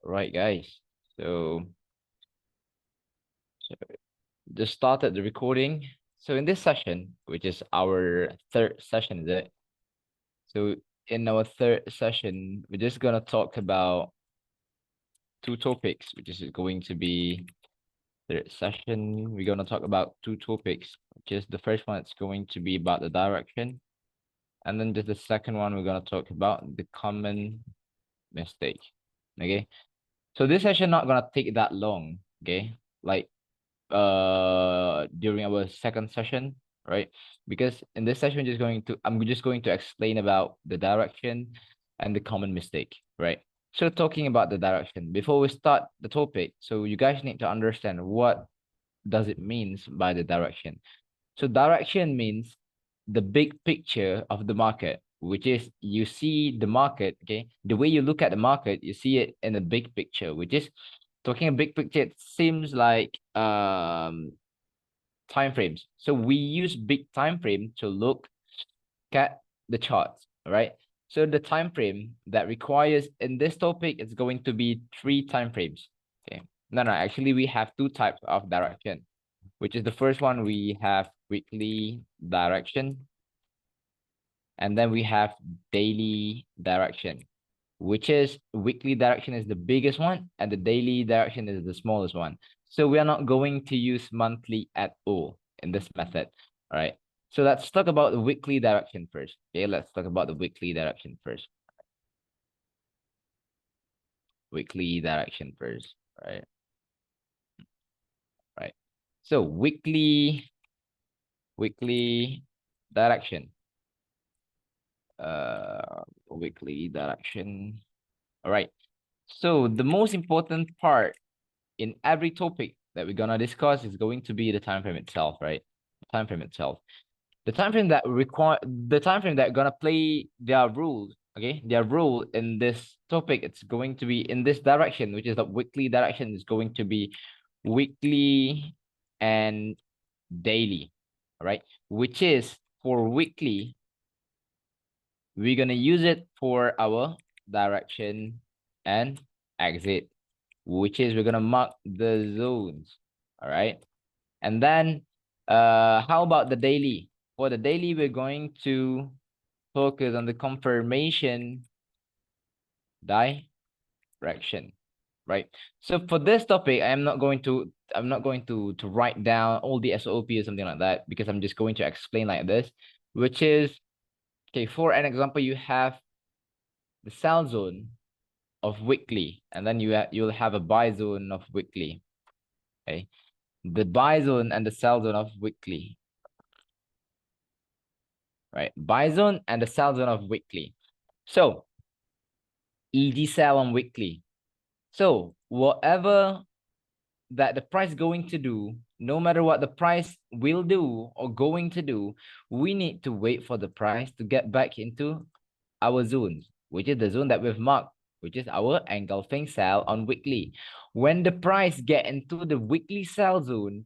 Right, guys. So just started the recording. So in this session, which is our third session, is it? So in our third session, we're just gonna talk about two topics, which is going to be third session. We're gonna talk about two topics, which is the first one, it's going to be about the direction. And then just the second one, we're gonna talk about the common mistake. Okay. So this session not gonna take that long, okay? Like during our second session, right? Because in this session I'm just going to explain about the direction and the common mistake, right? So talking about the direction, before we start the topic, so you guys need to understand what does it means by the direction. So direction means the big picture of the market, which is you see the market, okay? The way you look at the market, you see it in a big picture, which is talking a big picture, it seems like time frames. So we use big time frame to look at the charts, right? So the time frame that requires in this topic is going to be 3 time frames. Okay. No, actually we have 2 types of direction, which is the first one, we have weekly direction, and then we have daily direction, which is weekly direction is the biggest one and the daily direction is the smallest one. So we are not going to use monthly at all in this method. All right. So let's talk about the weekly direction first. Okay, let's talk about the weekly direction first. Weekly direction first. Right. Right. So weekly direction. Weekly direction. All right. So the most important part in every topic that we're gonna discuss is going to be the time frame itself, right? The time frame itself. The time frame that gonna play their rules, okay? Their role in this topic, it's going to be in this direction, which is the weekly direction, is going to be weekly and daily, all right? Which is for weekly, we're gonna use it for our direction and exit, which is we're gonna mark the zones. All right. And then how about the daily? For the daily, we're going to focus on the confirmation direction. Right. So for this topic, I'm not going to write down all the SOP or something like that, because I'm just going to explain like this, which is, okay, for an example, you have the sell zone of weekly, and then you'll have a buy zone of weekly. Okay. The buy zone and the sell zone of weekly, right? Buy zone and the sell zone of weekly. So ED sell on weekly. So whatever that the price going to do, no matter what the price will do or going to do, we need to wait for the price to get back into our zones, which is the zone that we've marked, which is our engulfing sell on weekly. When the price get into the weekly sell zone,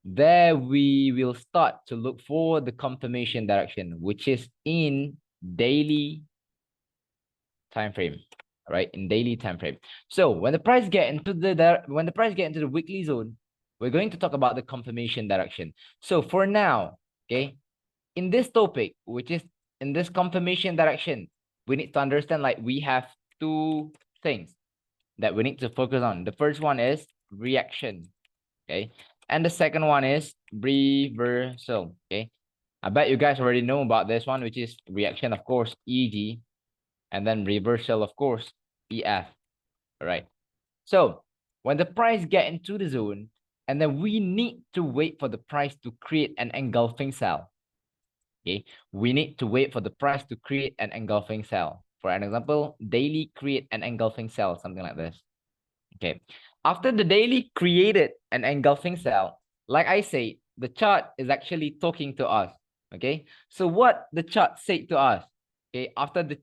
there we will start to look for the confirmation direction, which is in daily time frame, right? In daily time frame. So when the price get into the weekly zone, we're going to talk about the confirmation direction. So for now, okay, in this topic, which is in this confirmation direction, we need to understand, like, we have 2 things that we need to focus on. The first one is reaction, okay? And the second one is reversal, okay? I bet you guys already know about this one, which is reaction, of course, EG, and then reversal, of course, EF, all right? So when the price get into the zone, and then we need to wait for the price to create an engulfing sell, okay? We need to wait for the price to create an engulfing sell. For an example, daily create an engulfing sell, something like this, okay? After the daily created an engulfing sell, like I say, the chart is actually talking to us, okay? So what the chart said to us, okay, after the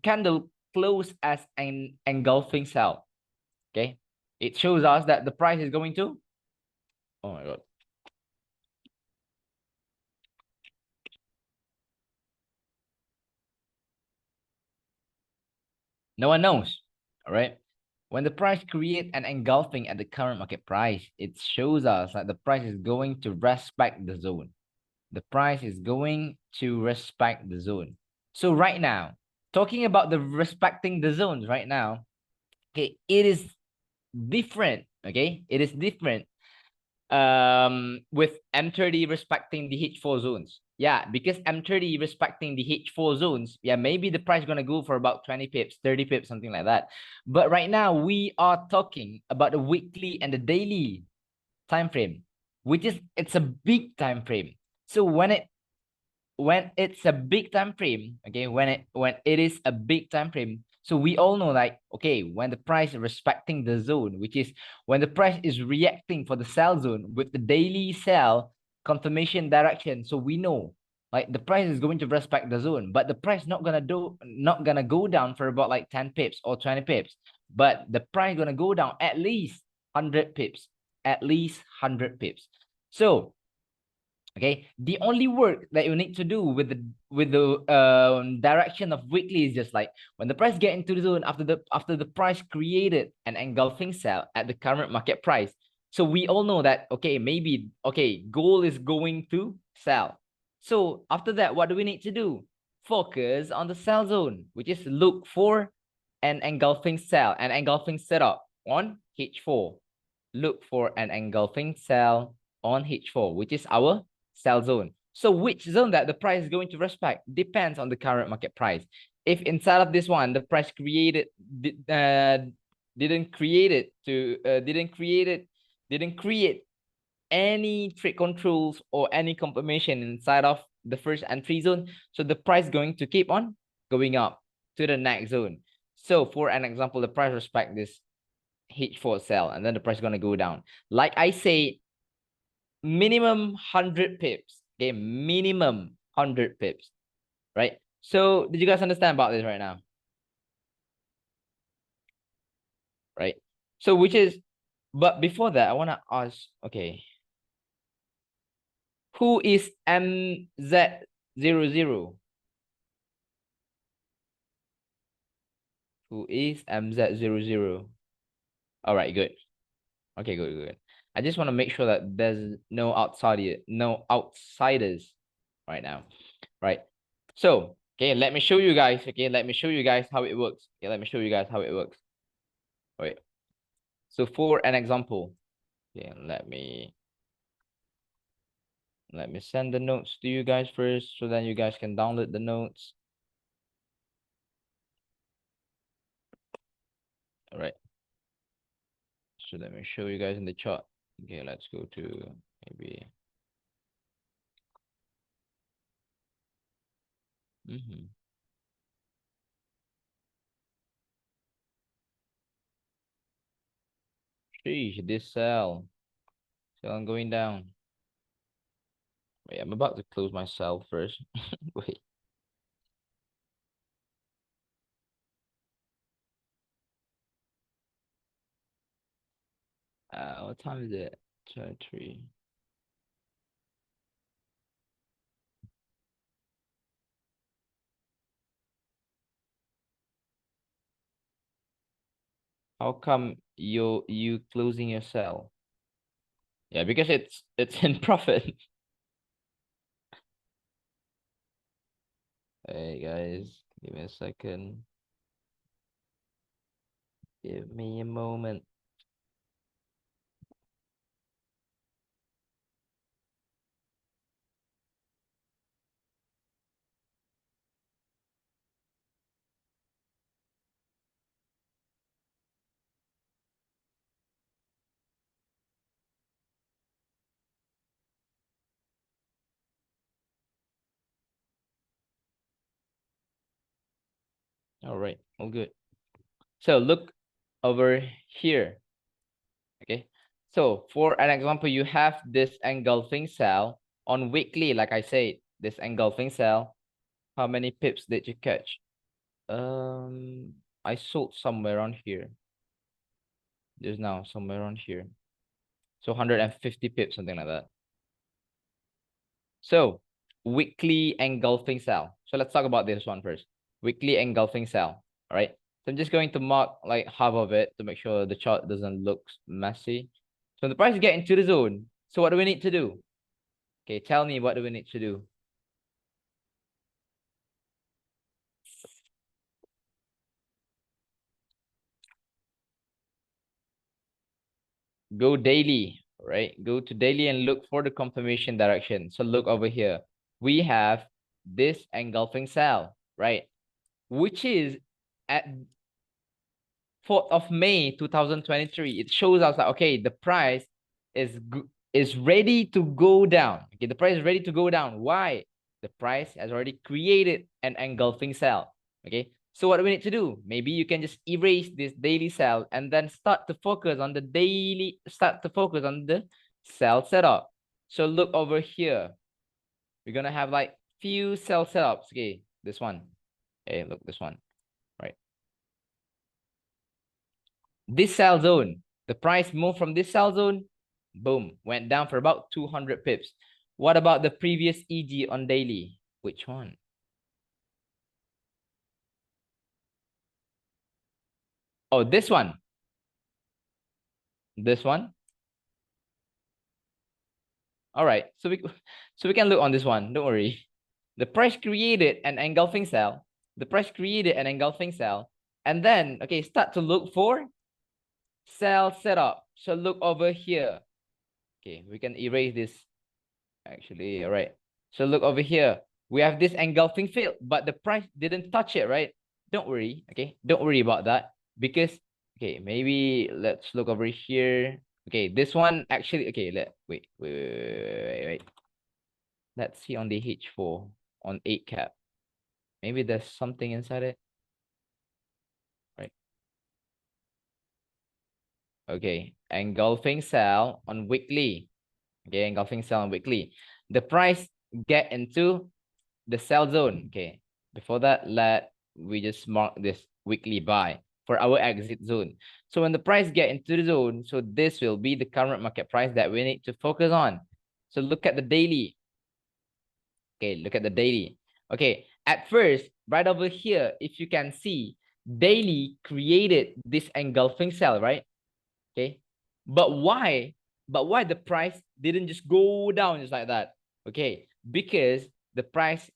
candle closed as an engulfing sell, okay, it shows us that the price is going to, oh my God. No one knows, All right. When the price create an engulfing at the current market price, it shows us that the price is going to respect the zone. The price is going to respect the zone. So right now, talking about the respecting the zones right now, okay, it is different. Okay, it is different with M30 respecting the H4 zones. Yeah, because M30 respecting the H4 zones, yeah, maybe the price gonna go for about 20 pips, 30 pips, something like that. But right now we are talking about the weekly and the daily time frame, which is it's a big time frame. So when it's a big time frame, okay, when it is a big time frame, so we all know, like, okay, when the price is respecting the zone, which is when the price is reacting for the sell zone with the daily sell confirmation direction, so we know like the price is going to respect the zone, but the price not gonna go down for about like 10 pips or 20 pips, but the price gonna go down at least 100 pips, at least 100 pips. So okay, the only work that you need to do with the direction of weekly is just like when the price get into the zone after the price created an engulfing sell at the current market price. So we all know that, okay, maybe, okay, gold is going to sell. So after that, what do we need to do? Focus on the sell zone, which is look for an engulfing sell, an engulfing setup on H4. Look for an engulfing sell on H4, which is our sell zone. So which zone that the price is going to respect depends on the current market price. If inside of this one, the price created didn't create any trade controls or any confirmation inside of the first entry zone, so the price going to keep on going up to the next zone. So for an example, the price respect this H4 sell, and then the price is going to go down. Like I say, minimum 100 pips. Okay, minimum 100 pips, right? So did you guys understand about this right now? Right? So which is, but before that, I want to ask, okay, who is MZ00? Who is MZ00? All right, good. Okay, good, good. I just want to make sure that there's no outsiders right now, right? So, okay, let me show you guys. Okay, let me show you guys how it works. Okay, let me show you guys how it works. Wait. So for an example, okay, let me send the notes to you guys first, so then you guys can download the notes. All right. So let me show you guys in the chart. Okay, let's go to maybe. Sheesh, this sell. So I'm going down. Wait, I'm about to close my cell first. Wait. What time is it? 23. How come you closing your cell? Yeah, because it's in profit. Hey guys, give me a second. Give me a moment. All right, all good. So look over here. Okay. So for an example, you have this engulfing cell on weekly, like I said, this engulfing cell. How many pips did you catch? I sold somewhere on here. Just now, somewhere on here. So 150 pips, something like that. So weekly engulfing cell. So let's talk about this one first. Weekly engulfing cell. All right. So I'm just going to mark like half of it to make sure the chart doesn't look messy. So the price is getting to the zone. So what do we need to do? Okay, tell me, what do we need to do? Go daily, right? Go to daily and look for the confirmation direction. So look over here. We have this engulfing cell, right? Which is at 4th of May 2023. It shows us that, okay, the price is ready to go down. Okay, the price is ready to go down. Why? The price has already created an engulfing cell. Okay, so what do we need to do? Maybe you can just erase this daily cell and then start to focus on the cell setup. So look over here. We're gonna have like few cell setups. Okay, this one. Okay, look, this one. Right. This sell zone, the price moved from this sell zone, boom, went down for about 200 pips. What about the previous EG on daily? Which one? Oh, this one. This one. All right. So we can look on this one. Don't worry. The price created an engulfing cell. The price created an engulfing cell. And then, okay, start to look for sell setup. So look over here. Okay, we can erase this actually. All right. So look over here. We have this engulfing field, but the price didn't touch it, right? Don't worry. Okay. Don't worry about that because, okay, maybe let's look over here. Okay, this one actually, okay, wait. Let's see on the H4 on 8 cap. Maybe there's something inside it. Right. Okay. Engulfing cell on weekly. Okay, engulfing cell on weekly. The price get into the sell zone. Okay, before that, we just mark this weekly buy for our exit zone. So when the price get into the zone, so this will be the current market price that we need to focus on. So look at the daily. Okay, look at the daily. Okay, at first, right over here, if you can see, daily created this engulfing cell, right? Okay, but why? But why the price didn't just go down just like that? Okay, because the price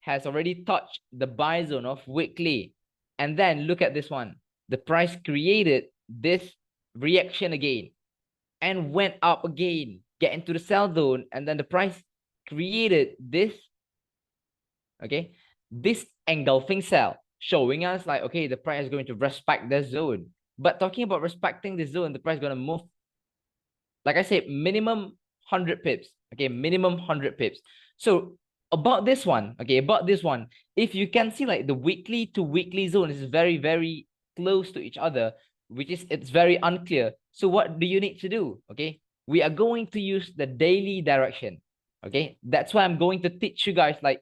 has already touched the buy zone of weekly. And then look at this one. The price created this reaction again and went up again, get into the sell zone, and then the price created this, okay, this engulfing cell, showing us like, okay, the price is going to respect the zone. But talking about respecting the zone, the price is going to move, like I said, minimum 100 pips. Okay, minimum 100 pips. So about this one, okay, about this one, if you can see like the weekly to weekly zone is very, very close to each other, which is, it's very unclear. So what do you need to do? Okay, we are going to use the daily direction. Okay, that's why I'm going to teach you guys like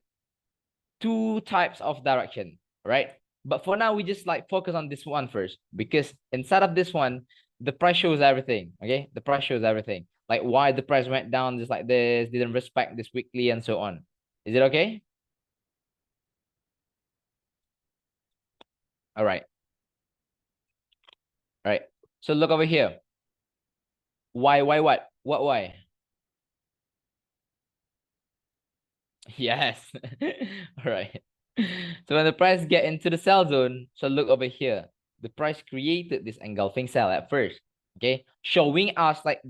two types of direction, right? But for now, we just like focus on this one first, because inside of this one, the price shows everything. Okay, the price shows everything, like why the price went down just like this, didn't respect this weekly, and so on. Is it okay? All right. All right. So look over here. Why why? Yes. All right. So when the price get into the sell zone, so look over here. The price created this engulfing cell at first, okay, showing us like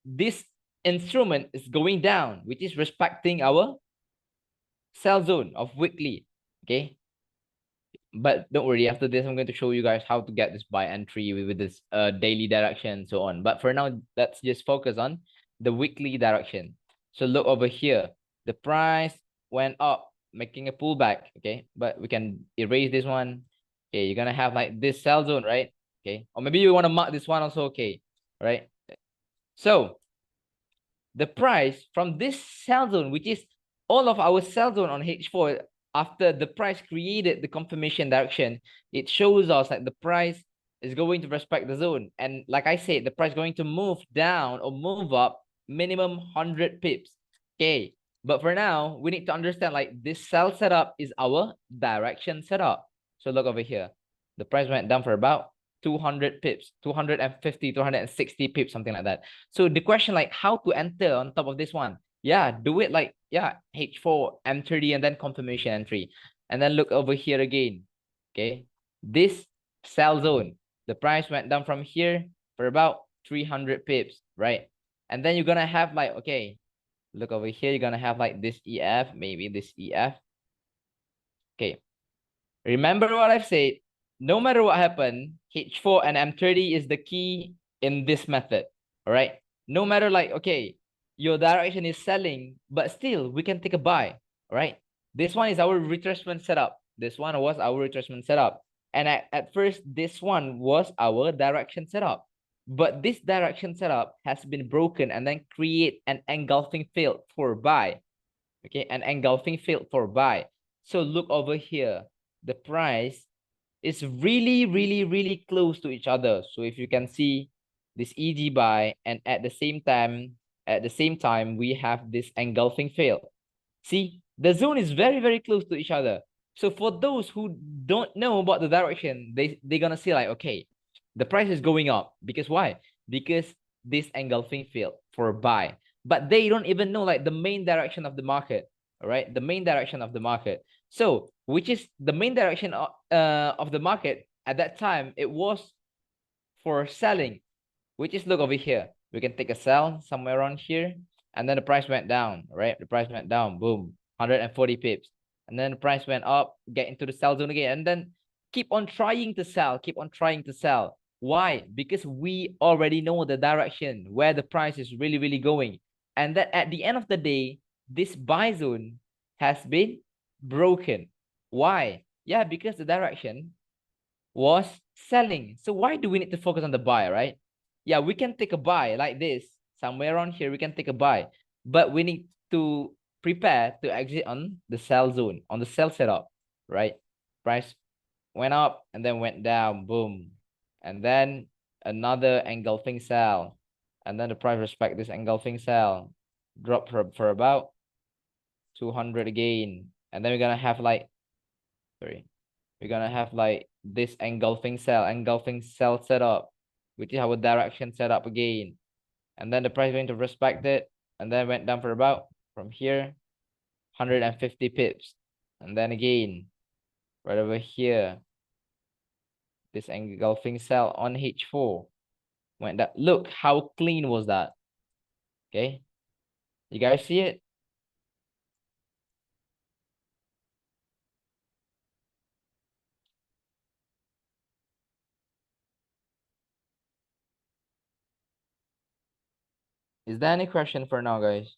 this instrument is going down, which is respecting our sell zone of weekly, okay. But don't worry, after this I'm going to show you guys how to get this buy entry with this daily direction and so on. But for now, let's just focus on the weekly direction. So look over here, the price went up, making a pullback, okay, but we can erase this one. Okay, you're gonna have like this sell zone, right? Okay, or maybe you want to mark this one also, okay, right? So the price from this sell zone, which is all of our sell zone on H4, after the price created the confirmation direction, it shows us that the price is going to respect the zone. And like I said, the price is going to move down or move up minimum 100 pips. Okay. But for now, we need to understand like this sell setup is our direction setup. So look over here. The price went down for about 200 pips, 250, 260 pips, something like that. So the question, like, how to enter on top of this one? Yeah, do it like, yeah, H4, M30, and then confirmation entry. And then look over here again. Okay. This sell zone, the price went down from here for about 300 pips, right? And then you're going to have like, okay, look over here. You're going to have like this EF, maybe this EF. Okay. Remember what I've said, no matter what happened, H4 and M30 is the key in this method, all right? No matter like, okay, your direction is selling, but still we can take a buy, all right? This one is our retracement setup. This one was our retracement setup. And at first, this one was our direction setup. But this direction setup has been broken and then create an engulfing field for buy. Okay, an engulfing field for buy. So look over here. The price is really, really, really close to each other. So if you can see this EG buy, and at the same time, we have this engulfing field. See, the zone is very, very close to each other. So for those who don't know about the direction, they're gonna see like, okay, the price is going up. Because why? Because this engulfing field for buy. But they don't even know like the main direction of the market. All right, the main direction of the market. So which is the main direction of the market at that time, it was for selling, which is, look over here. We can take a sell somewhere around here, and then the price went down, right? The price went down, boom, 140 pips. And then the price went up, get into the sell zone again, and then keep on trying to sell, keep on trying to sell. Why? Because we already know the direction where the price is really, really going. And that at the end of the day, this buy zone has been broken. Why? Yeah, because the direction was selling. So why do we need to focus on the buy, right? Yeah, we can take a buy like this. Somewhere around here, we can take a buy. But we need to prepare to exit on the sell zone, on the sell setup, right? Price went up and then went down, boom. And then another engulfing sell. And then the price respect this engulfing sell. Drop for about 200 again. And then we're going to have like, sorry, we're gonna have like this engulfing cell setup, which is our direction setup again. And then the price going to respect it, and then went down for about from here 150 pips. And then again, right over here, this engulfing cell on H4 went down. Look how clean was that. Okay, you guys see it? Is there any question for now, guys?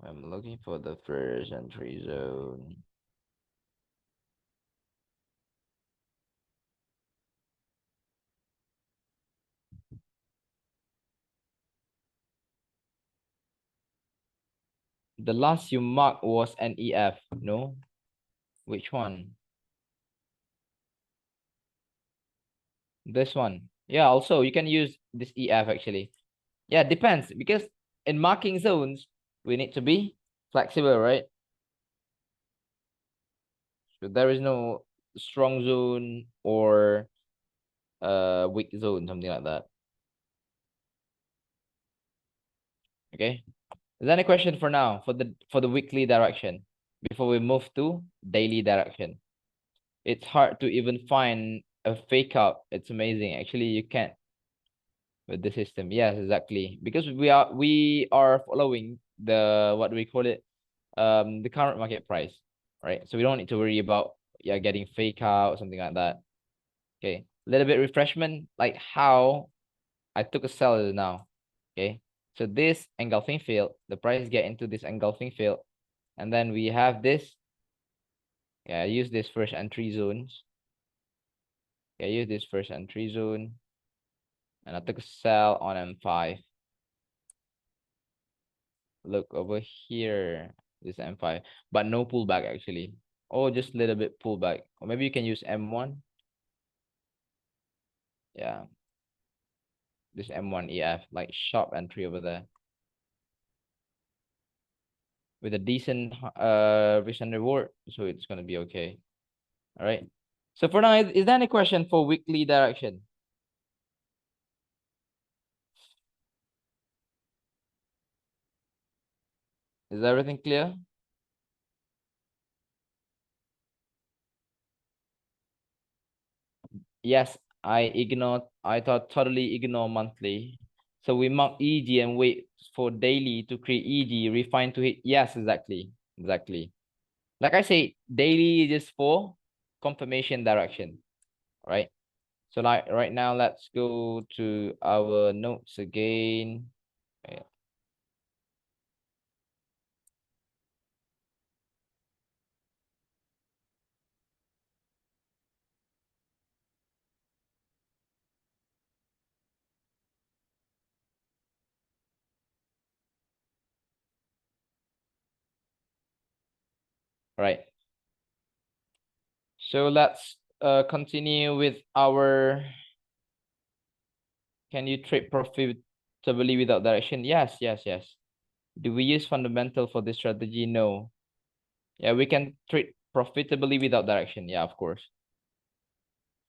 I'm looking for the first entry zone. The last you marked was an EF, no? Which one? This one. Yeah, also you can use this EF actually. Yeah, depends, because in marking zones, we need to be flexible, right? So there is no strong zone or weak zone, something like that. Okay. Is there any question for now for the weekly direction before we move to daily direction? It's hard to even find a fake out. It's amazing. Actually, you can't with the system. Yes, exactly. Because we are following the, what do we call it? The current market price, right? So we don't need to worry about, yeah, getting fake out or something like that. Okay. A little bit refreshment, like how I took a sell now. Okay. So this engulfing field, the price get into this engulfing field, and then we have this. Yeah, I use this first entry zones. Yeah, I use this first entry zone, and I took a sell on M5. Look over here, this M5, but no pullback actually. Oh, just a little bit pullback. Or maybe you can use M1. Yeah, this M1 EF, like sharp entry over there. with a decent risk and reward, so it's gonna be okay. All right. So for now, is there any question for weekly direction? Is everything clear? Yes, I thought totally ignore monthly. So we mark EG and wait for daily to create EG, refine to hit. Yes, exactly. Exactly. Like I say, daily is just for confirmation direction. Right. So like right now, let's go to our notes again. Right. So let's continue with our, can you trade profitably without direction? Yes, yes, yes. Do we use fundamental for this strategy? No. Yeah, we can trade profitably without direction. Yeah, of course.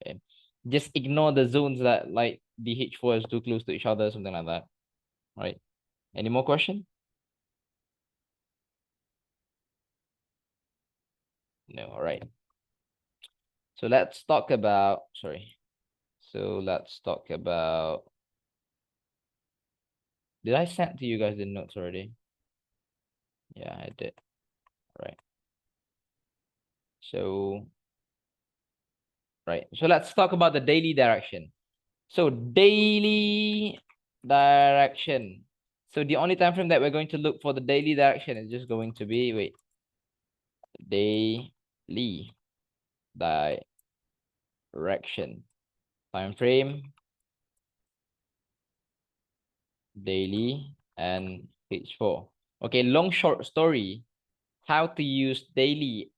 Okay. Just ignore the zones that like the H4 is too close to each other, something like that. Right. Any more question? No. All right. So let's talk about, sorry. So let's talk about, did I send to you guys the notes already? Yeah, I did. All right. So, right. So let's talk about the daily direction. So daily direction. So the only time frame that we're going to look for the daily direction is just going to be, wait, daily direction. Time frame, daily, and H4. Okay, long short story, how to use daily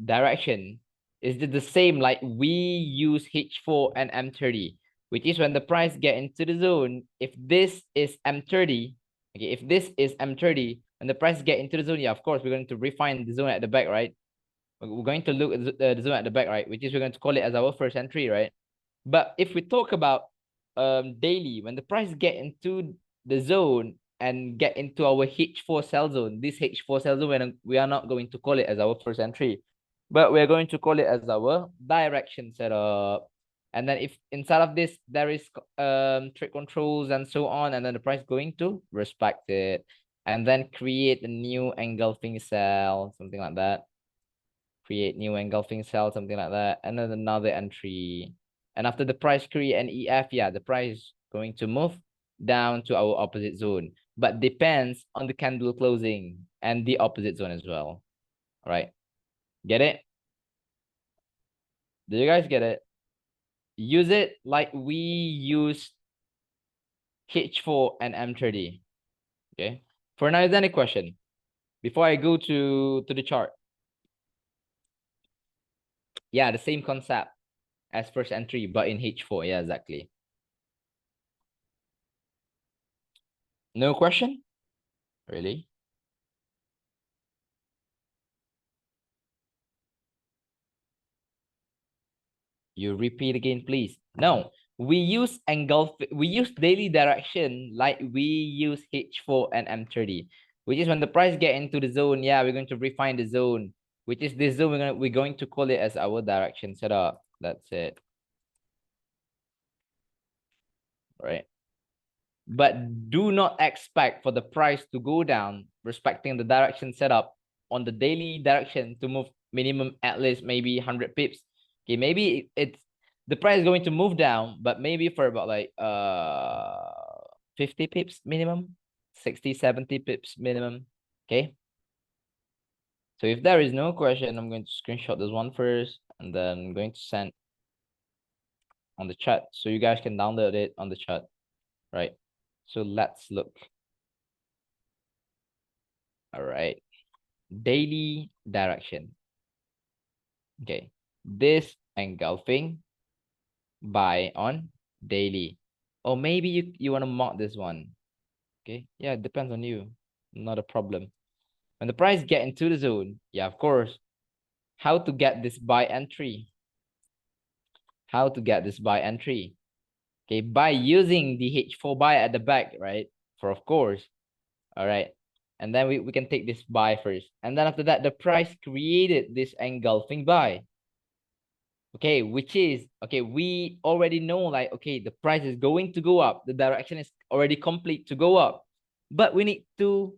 direction is the same like we use H4 and M30, which is when the price get into the zone. If this is M30, okay, if this is M30, and the price get into the zone, yeah, of course, we're going to refine the zone at the back, right? We're going to look at the zone at the back, right? Which is we're going to call it as our first entry, right? But if we talk about daily, when the price get into the zone and get into our H4 sell zone, this H4 sell zone, we are not going to call it as our first entry, but we're going to call it as our direction setup. And then if inside of this there is trade controls and so on, and then the price going to respect it and then create a new engulfing cell, something like that. Create new engulfing cell, something like that, and then another entry. And after the price create an EF, yeah, the price going to move down to our opposite zone, but depends on the candle closing and the opposite zone as well. All right, get it? Do you guys get it? Use it like we use H4 and M30. Okay. For now, is there any question before I go to the chart? Yeah, the same concept as first entry, but in H4. Yeah, exactly. No question? Really? You repeat again, please. No, we use daily direction like we use H4 and M30, which is when the price get into the zone. Yeah, we're going to refine the zone, which is this zone. We're going to call it as our direction setup. That's it. Right. But do not expect for the price to go down, respecting the direction setup on the daily direction to move minimum at least maybe 100 pips. Okay, maybe it's the price is going to move down, but maybe for about like 50 pips minimum, 60, 70 pips minimum. Okay. So if there is no question, I'm going to screenshot this one first, and then I'm going to send on the chat so you guys can download it on the chat. Right. So let's look. All right. Daily direction. Okay. This engulfing buy on daily. Or maybe you want to mark this one. Okay. Yeah, it depends on you. Not a problem. When the price get into the zone, yeah, of course, how to get this buy entry? How to get this buy entry? Okay, by using the H4 buy at the back, right? For of course, all right. And then we can take this buy first. And then after that, the price created this engulfing buy. Okay, which is, okay, we already know like, okay, the price is going to go up. The direction is already complete to go up. But we need to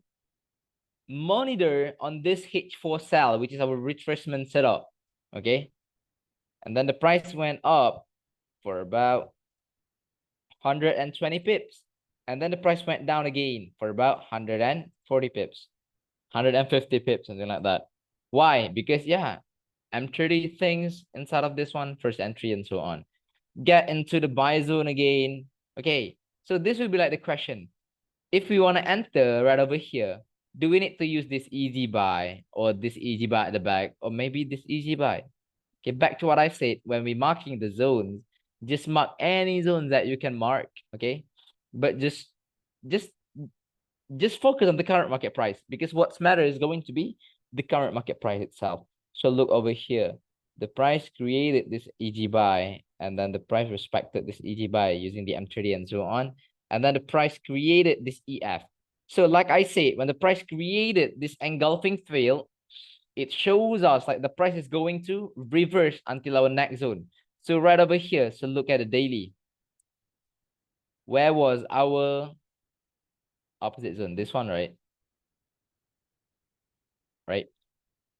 monitor on this H4 sell, which is our retracement setup. Okay. And then the price went up for about 120 pips. And then the price went down again for about 140 pips, 150 pips, something like that. Why? Because yeah, M30 things inside of this one, first entry and so on. Get into the buy zone again. Okay, so this will be like the question. If we want to enter right over here, do we need to use this easy buy or this easy buy at the back or maybe this easy buy? Okay, back to what I said, when we marking the zones, just mark any zones that you can mark, okay? But just just focus on the current market price, because what's matter is going to be the current market price itself. So look over here. The price created this EG buy, and then the price respected this EG buy using the M30 and so on. And then the price created this EF. So like I said, when the price created this engulfing fail, it shows us like the price is going to reverse until our next zone. So right over here, so look at the daily. Where was our opposite zone? This one, right? Right.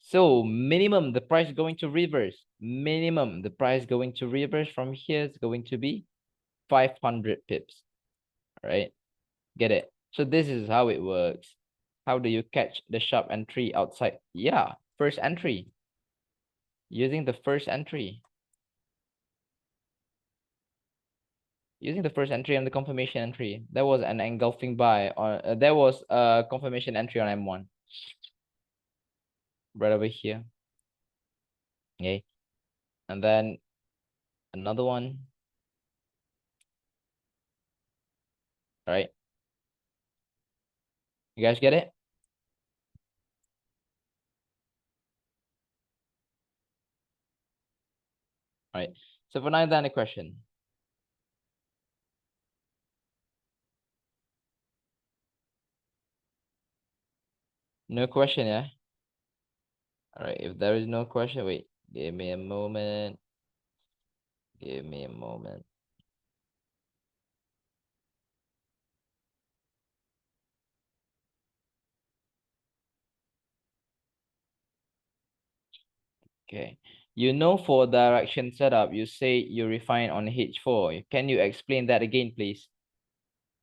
So minimum, the price going to reverse. Minimum, the price going to reverse from here is going to be 500 pips. Right? Get it? So this is how it works. How do you catch the sharp entry outside? Yeah, first entry. Using the first entry. Using the first entry and the confirmation entry. There was an engulfing buy on there was a confirmation entry on M1. Right over here. Okay. And then another one. All right. You guys get it? All right. So for now, then a question. No question, yeah? All right. If there is no question, wait. Give me a moment. Give me a moment. Okay. You know, for direction setup, you say you refine on H4. Can you explain that again, please?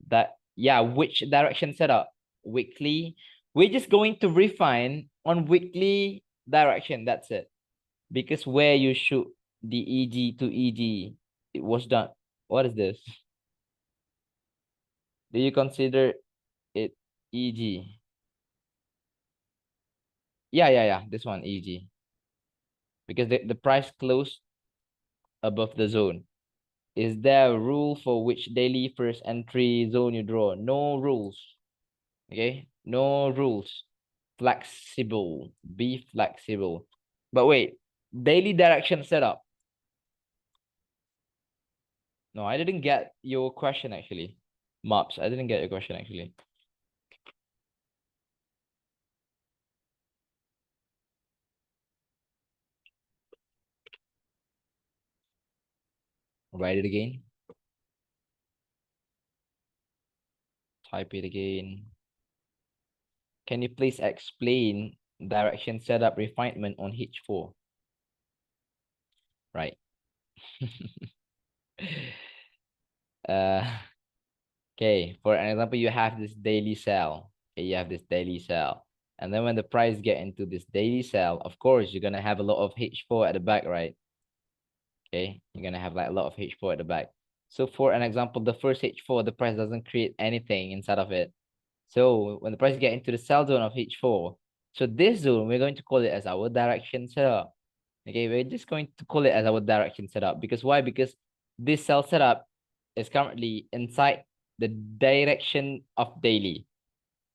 That, yeah, which direction setup? Weekly. We're just going to refine on weekly direction. That's it. Because where you shoot the EG to EG, it was done. What is this? Do you consider it EG? Yeah. This one, EG. Because the price closed above the zone. Is there a rule for which daily first entry zone you draw? No rules. Okay? No rules. Flexible. Be flexible. But wait, daily direction setup. No, I didn't get your question actually. Mops, I didn't get your question actually. Write it again. Type it again. Can you please explain direction setup refinement on H4? Right. Okay, for an example, you have this daily sell. Okay, you have this daily sell. And then when the price get into this daily sell, of course, you're gonna have a lot of H4 at the back, right? Okay, you're gonna have like a lot of H4 at the back. So for an example, the first H4, the price doesn't create anything inside of it. So when the price get into the sell zone of H4, so this zone, we're going to call it as our direction setup. Okay, we're just going to call it as our direction setup. Because why? Because this sell setup is currently inside the direction of daily.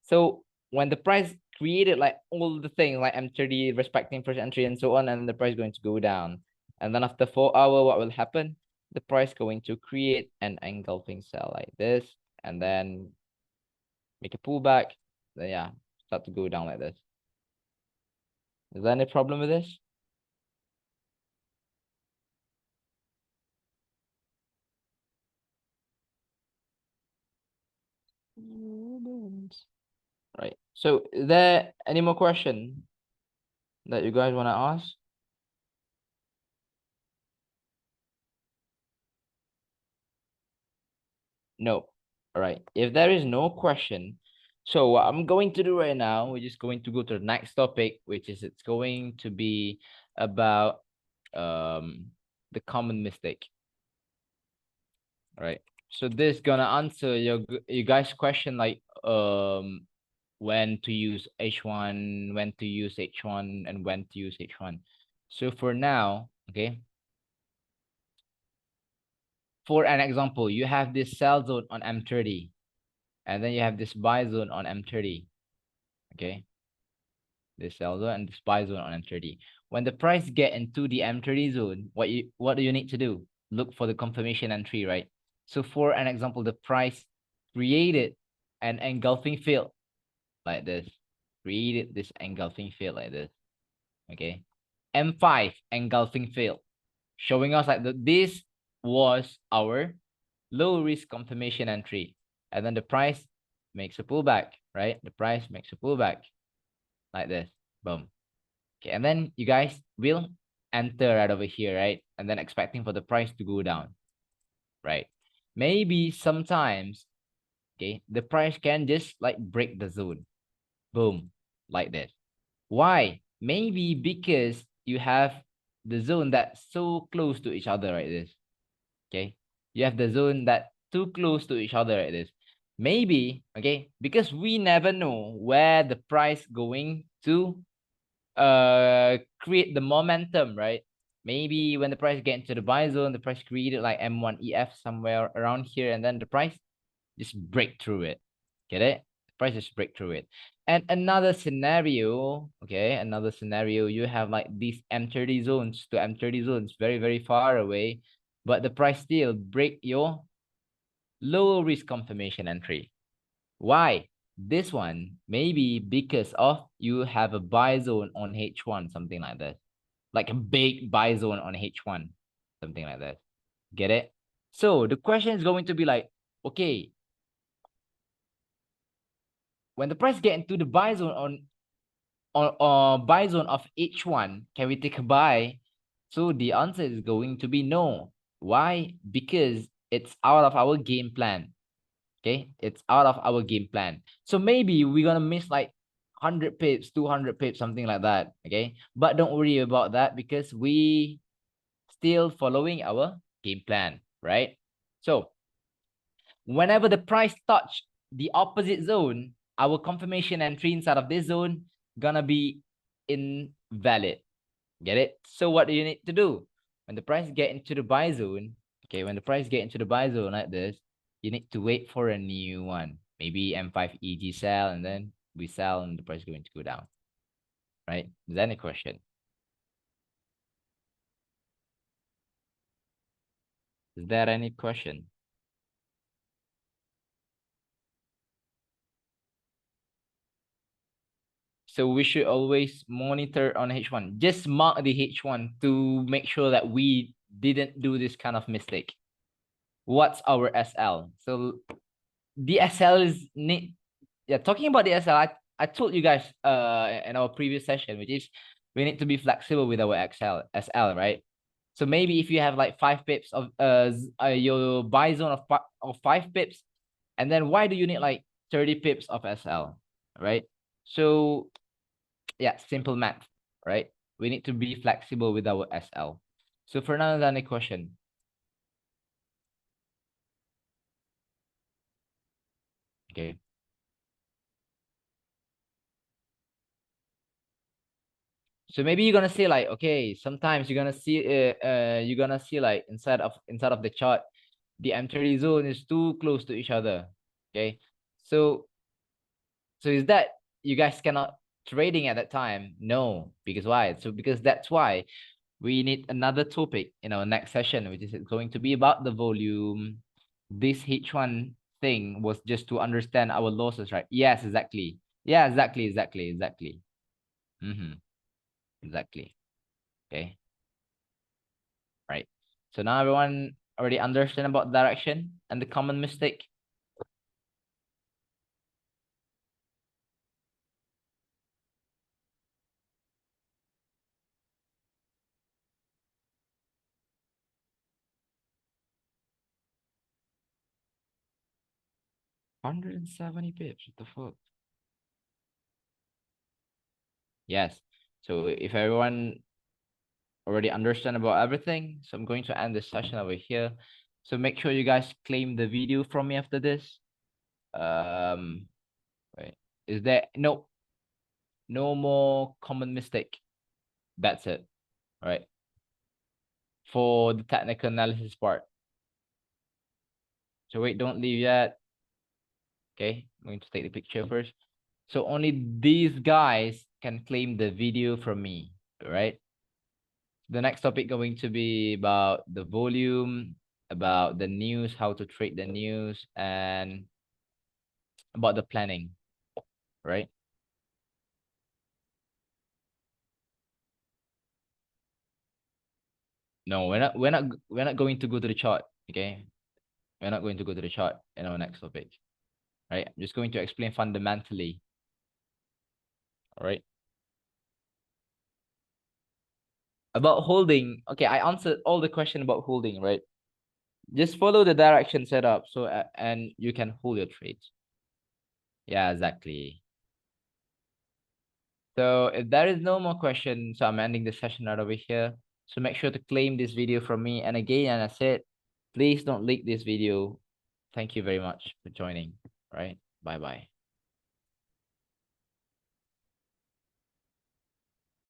So when the price created like all the things like M30 respecting first entry and so on, and the price going to go down. And then after 4 hours, what will happen? The price going to create an engulfing cell like this, and then make a pullback. Then yeah, start to go down like this. Is there any problem with this? Right. So is there any more question that you guys want to ask? No. All right. If there is no question, so what I'm going to do right now, we're just going to go to the next topic, which is it's going to be about the common mistake. All right. So this gonna answer you guys' question like when to use H1, when to use H1, and when to use H1. So for now, okay, for an example, you have this sell zone on M30, and then you have this buy zone on M30, okay? This sell zone and this buy zone on M30. When the price get into the M30 zone, what do you need to do? Look for the confirmation entry, right? So for an example, the price created an engulfing field like this, created this engulfing field like this, okay? M5 engulfing field, showing us like this was our low risk confirmation entry. And then the price makes a pullback, right? The price makes a pullback like this. Boom. Okay, and then you guys will enter right over here, right? And then expecting for the price to go down, right? Maybe sometimes, okay, the price can just like break the zone. Boom, like this. Why? Maybe because you have the zone that's so close to each other like this. Okay, you have the zone that too close to each other like this. Maybe, okay, because we never know where the price going to create the momentum, right? Maybe when the price get into the buy zone, the price created like M1EF somewhere around here, and then the price just break through it. Get it? The price just break through it. And another scenario, okay, another scenario, you have like these M30 zones to M30 zones very, very far away, but the price still break your low risk confirmation entry. Why? This one, maybe because of you have a buy zone on H1, something like that. Like a big buy zone on H1, something like that. Get it? So the question is going to be like, okay, when the price get into the buy zone on buy zone of H1, can we take a buy? So the answer is going to be no. Why? Because it's out of our game plan. Okay, it's out of our game plan. So maybe we're gonna miss like 100 pips, 200 pips, something like that. Okay, but don't worry about that because we still following our game plan, right? So whenever the price touch the opposite zone, our confirmation entry inside of this zone gonna be invalid. Get it? So what do you need to do? When the price get into the buy zone, okay, when the price get into the buy zone like this, you need to wait for a new one. Maybe M5 EG sell, and then we sell and the price is going to go down. Right? Is that any question? Is there any question? So we should always monitor on H1. Just mark the H1 to make sure that we didn't do this kind of mistake. What's our SL? So the SL is need, yeah, talking about the SL, I told you guys in our previous session, which is we need to be flexible with our SL, right? So maybe if you have like 5 pips of your buy zone of 5 pips, and then why do you need like 30 pips of SL, right? So yeah, simple math, right? We need to be flexible with our SL. So for now, any question? Okay. So maybe you're gonna say like, okay, sometimes you're gonna see like inside of the chart, the M30 zone is too close to each other. Okay. So is that you guys cannot trading at that time? No, because why? So because that's why we need another topic in our next session, which is going to be about the volume. This H1 thing was just to understand our losses, right? Yes, exactly. Yeah, exactly. Mm-hmm. Exactly. Okay. Right. So now everyone already understand about direction and the common mistake. 170 pips. What the fuck? Yes. So if everyone already understand about everything, so I'm going to end this session over here. So make sure you guys claim the video from me after this. Wait, is there no more common mistake? That's it. All right. For the technical analysis part. So wait, don't leave yet. Okay, I'm going to take the picture first. So only these guys can claim the video from me, right? The next topic going to be about the volume, about the news, how to trade the news, and about the planning, right? No, we're not going to go to the chart, okay? We're not going to go to the chart in our next topic, right? I'm just going to explain fundamentally, all right? About holding, okay, I answered all the question about holding, right? Just follow the direction set up, so and you can hold your trades. Yeah, exactly. So if there is no more questions, so I'm ending the session right over here. So make sure to claim this video from me. And again, and I said, please don't leak this video. Thank you very much for joining. Right? Bye bye.